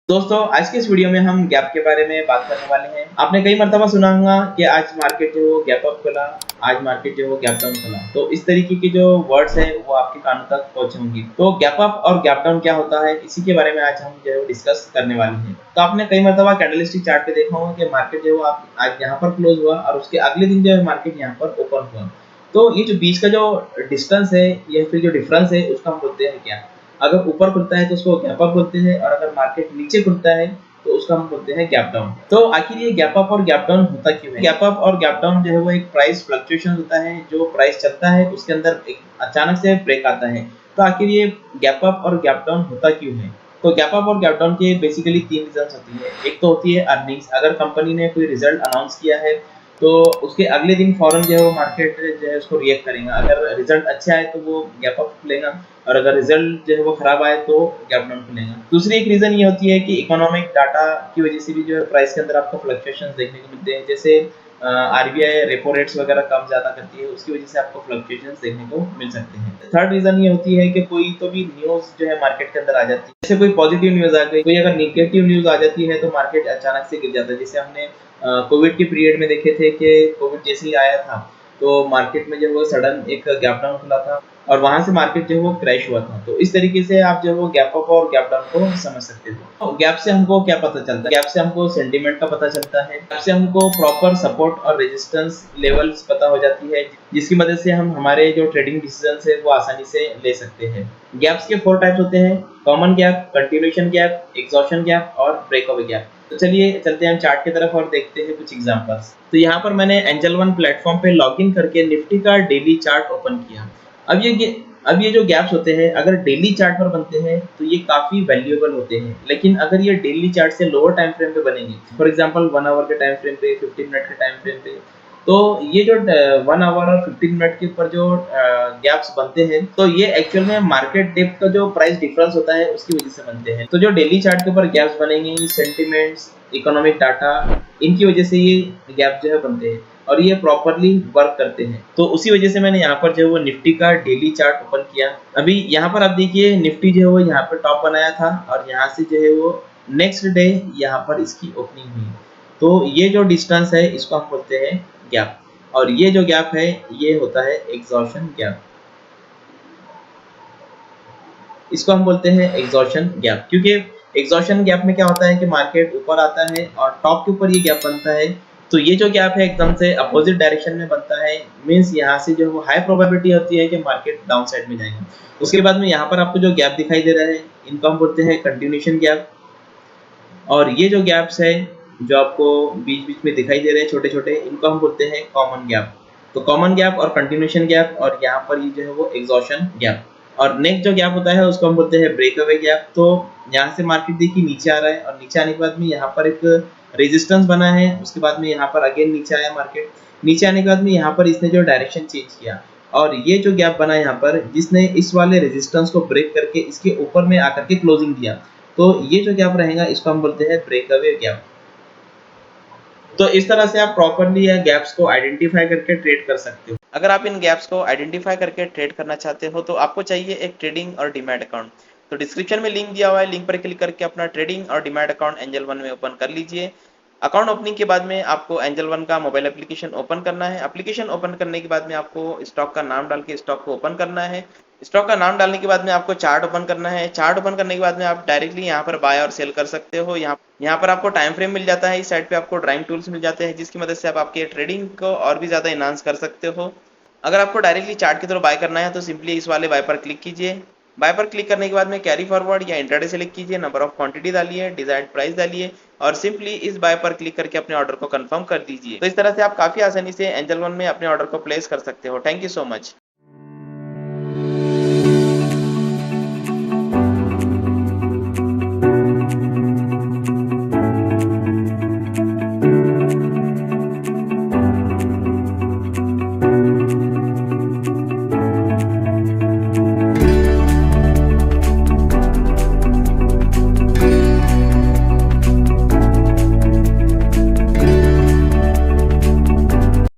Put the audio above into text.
दोस्तों आज के इस वीडियो में हम गैप के बारे में बात करने वाले हैं। आपने कई मर्तबा सुना होगा कि आज मार्केट जो है गैप अप खुला, आज मार्केट जो है गैप डाउन खुला। तो इस तरीके की जो वर्ड्स है वो आपके कानों तक पहुंचे होंगी। तो गैप अप और गैप डाउन क्या होता है, इसी के बारे में आज हम जो है डिस्कस करने वाले हैं। तो आपने कई मर्तबा कैंडलस्टिक चार्ट पे देखा होगा कि मार्केट जो है आज यहाँ पर क्लोज हुआ और उसके अगले दिन जो है मार्केट यहाँ पर ओपन हुआ। तो ये जो बीच का जो डिस्टेंस है या फिर जो डिफरेंस है उसको हम बोलते हैं क्या। अगर ऊपर खुलता है तो उसको गैप अप बोलते हैं और अगर मार्केट नीचे खुलता है तो उसका हम बोलते हैं गैप डाउन। तो आखिर ये गैप अप और गैप डाउन होता क्यों है? गैप अप और गैप डाउन जो है वो एक प्राइस फ्लक्चुएशन होता है। जो प्राइस चलता है उसके अंदर एक अचानक से ब्रेक आता है। तो आखिर ये गैप अप और गैप डाउन होता क्यों है? तो गैप अप और गैप डाउन के बेसिकली तीन रीजंस होती है। एक तो होती है अर्निंग्स। अगर कंपनी ने कोई रिजल्ट अनाउंस किया है तो उसके अगले दिन फौरन जो है वो मार्केट जो है उसको रिएक्ट करेगा। अगर रिजल्ट अच्छा है तो वो गैप अप खुलेगा और अगर रिजल्ट जो है वो खराब आए तो गैप डाउन खुलेगा। दूसरी एक रीजन ये होती है कि इकोनॉमिक डाटा की वजह से भी जो है प्राइस के अंदर आपको फ्लक्चुएशंस देखने को मिलते हैं। जैसे आरबीआई रेपो रेट्स वगैरह कम ज्यादा करती है, उसकी वजह से आपको फ्लक्चुएशंस देखने को मिल सकते हैं। थर्ड रीजन ये होती है कि कोई तो भी न्यूज जो है मार्केट के अंदर आ जाती है। जैसे कोई पॉजिटिव न्यूज आ गई, कोई अगर नेगेटिव न्यूज आ जाती है तो मार्केट अचानक से गिर जाता है। जैसे हमने कोविड के पीरियड में देखे थे कि कोविड जैसे ही आया था तो मार्केट में जो वो सडन एक गैप डाउन खुला था और वहां से मार्केट जो है वो क्रैश हुआ था। तो इस तरीके से आप जो है वो गैप अप और गैप डाउन को समझ सकते हो। तो गैप से हमको क्या पता चलता है? गैप से हमको सेंटीमेंट का पता चलता है। गैप से हमको प्रॉपर सपोर्ट और रेजिस्टेंस लेवल्स पता हो जाती है, जिसकी मदद से हम हमारे जो ट्रेडिंग डिसीजंस है वो आसानी से ले सकते हैं। गैप्स के 4 टाइप्स होते हैं: common gap, continuation gap, exhaustion gap और ब्रेकअवे गैप। तो चलिए चलते हैं हम चार्ट की तरफ और देखते हैं कुछ एग्जांपल्स। तो यहाँ पर मैंने एंजल वन प्लेटफॉर्म पे लॉगिन करके निफ्टी का डेली चार्ट ओपन किया। अब ये जो गैप्स होते हैं अगर डेली चार्ट पर बनते हैं तो ये काफी वैल्यूएबल होते हैं। लेकिन अगर ये डेली चार्ट से लोअर टाइम फ्रेम पे बनेंगे, फॉर एग्जांपल 1 आवर के टाइम फ्रेम पे, 15 मिनट के टाइम फ्रेम पे, तो ये जो 1 आवर और 15 मिनट के ऊपर जो गैप्स बनते हैं तो ये एक्चुअल में मार्केट डेप्थ का जो प्राइस डिफरेंस होता है उसकी वजह से बनते हैं। तो जो डेली चार्ट के ऊपर गैप्स बनेंगे, सेंटिमेंट्स, इकोनॉमिक डाटा, इनकी वजह से ये गैप जो है बनते हैं और ये प्रॉपरली वर्क करते हैं। तो उसी वजह से मैंने यहाँ पर जो है वो निफ्टी का डेली चार्ट ओपन किया। अभी यहाँ पर आप देखिए निफ्टी जो है वो यहाँ पर टॉप बनाया था और यहाँ से जो है वो नेक्स्ट डे यहाँ पर इसकी ओपनिंग हुई। तो ये जो डिस्टेंस है इसको हम बोलते हैं गैप और ये जो गैप है ये होता है एग्जॉशन गैप। इसको हम बोलते हैं एग्जॉशन गैप, क्योंकि एग्जॉशन गैप में क्या होता है कि मार्केट ऊपर आता है और टॉप के ऊपर ये गैप बनता है। तो ये जो गैप है एकदम से अपोजिट डायरेक्शन में बनता है, मींस यहाँ से जो वो हाई प्रोबेबिलिटी होती है कि मार्केट डाउन साइड में जाएगा। उसके बाद में यहाँ पर आपको जो गैप दिखाई दे रहा है इनको हम बोलते हैं कंटिन्यूएशन गैप। और ये जो गैप्स है जो आपको बीच बीच में दिखाई दे रहे हैं छोटे छोटे, इनको हम बोलते हैं कॉमन गैप। तो कॉमन गैप और कंटिन्यूएशन गैप और यहाँ पर ये जो है वो एग्जॉशन गैप। और नेक्स्ट जो गैप होता है उसको हम बोलते हैं ब्रेकअवे गैप। तो यहाँ से मार्केट देखिए नीचे आ रहा है और नीचे आने के बाद में यहाँ पर एक रेजिस्टेंस बना है, उसके बाद में यहाँ पर अगेन नीचे आया मार्केट। नीचे आने के बाद में यहाँ पर इसने जो डायरेक्शन चेंज किया और ये जो गैप बना यहाँ पर जिसने इस वाले रेजिस्टेंस को ब्रेक करके इसके ऊपर में आकर के क्लोजिंग दिया। तो ये जो गैप रहेगा इसको हम बोलते हैं ब्रेकअवे गैप। तो इस तरह से आप प्रॉपर्ली या गैप्स को आइडेंटिफाई करके ट्रेड कर सकते हो। अगर आप इन गैप्स को आइडेंटिफाई करके ट्रेड करना चाहते हो तो आपको चाहिए एक ट्रेडिंग और डीमैट अकाउंट। तो डिस्क्रिप्शन में लिंक दिया हुआ है, लिंक पर क्लिक करके अपना ट्रेडिंग और डीमैट अकाउंट एंजल वन में ओपन कर लीजिए। अकाउंट ओपनिंग के बाद में आपको एंजल वन का मोबाइल एप्लीकेशन ओपन करना है। एप्लीकेशन ओपन करने के बाद में आपको स्टॉक का नाम डाल के स्टॉक को ओपन करना है। स्टॉक का नाम डालने के बाद में आपको चार्ट ओपन करना है। चार्ट ओपन करने के बाद में आप डायरेक्टली यहाँ पर बाय और सेल कर सकते हो। यहाँ पर आपको टाइम फ्रेम मिल जाता है, इस साइड पे आपको ड्राइंग टूल्स मिल जाते हैं जिसकी मदद से आप आपके ट्रेडिंग को और भी ज्यादा इनहांस कर सकते हो। अगर आपको डायरेक्टली चार्ट की तरफ बाय करना है तो सिंपली इस वाले बाय पर क्लिक कीजिए। बाय पर क्लिक करने के बाद में कैरी फॉरवर्ड या इंट्राडे सेलेक्ट कीजिए, नंबर ऑफ क्वांटिटी डालिए, डिजायर्ड प्राइस डालिए और सिंपली इस बाय पर क्लिक करके अपने ऑर्डर को कंफर्म कर दीजिए। तो इस तरह से आप काफी आसानी से एंजल वन में अपने ऑर्डर को प्लेस कर सकते हो। Thank you so much.